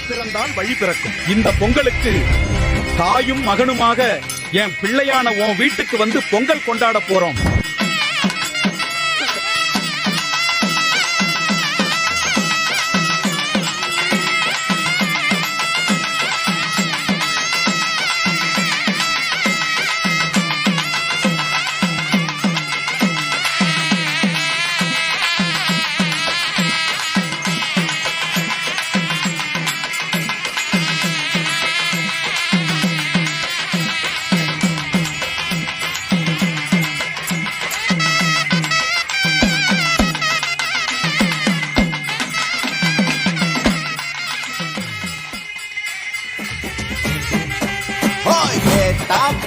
பிறந்தால் வழி பிறக்கும். இந்த பொங்கலுக்கு தாயும் மகனுமாக என் பிள்ளையான உன் வீட்டுக்கு வந்து பொங்கல் கொண்டாட போறோம்.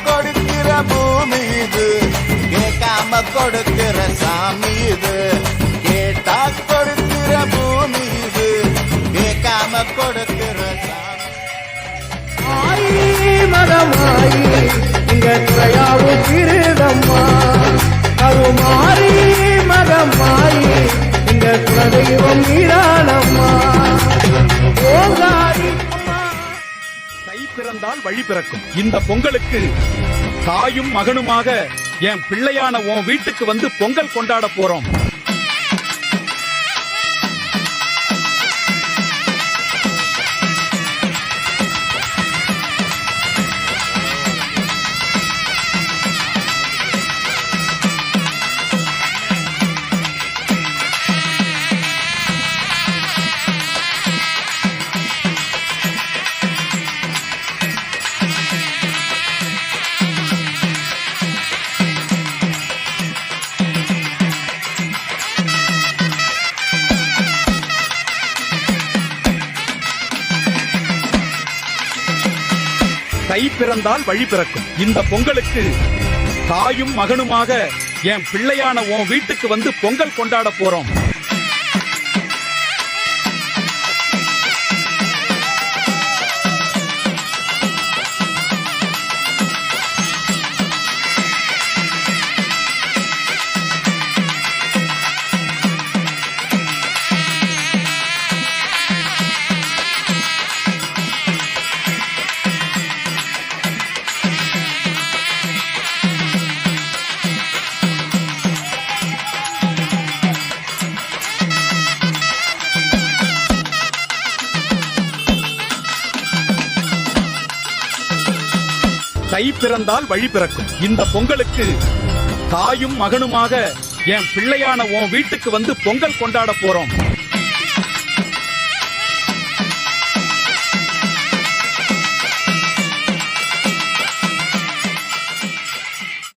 கொடுக்கிற பூமி இது, கேட்காம கொடுக்கிற சாமி இது. கேட்டா கொடுக்கிற பூமி இது, கேட்காம கொடுக்கிற சாமி. ஆயி மகமாயி இங்க தயாவு திருதம்மா, கருமாரி மகமாயி இங்க குலதெய்வம் நீரானம்மா. ஓங்காரி தை பிறந்தால் வழி பிறக்கும். இந்த பொங்கலுக்கு தாயும் மகனுமாக என் பிள்ளையான உன் வீட்டுக்கு வந்து பொங்கல் கொண்டாட போறோம். தை பிறந்தால் வழி பிறக்கும். இந்த பொங்கலுக்கு தாயும் மகனுமாக என் பிள்ளையான உன் வீட்டுக்கு வந்து பொங்கல் கொண்டாட போறோம். தை பிறந்தால் வழி பிறக்கும். இந்த பொங்கலுக்கு தாயும் மகனுமாக என் பிள்ளையான உன் வீட்டுக்கு வந்து பொங்கல் கொண்டாட போறோம்.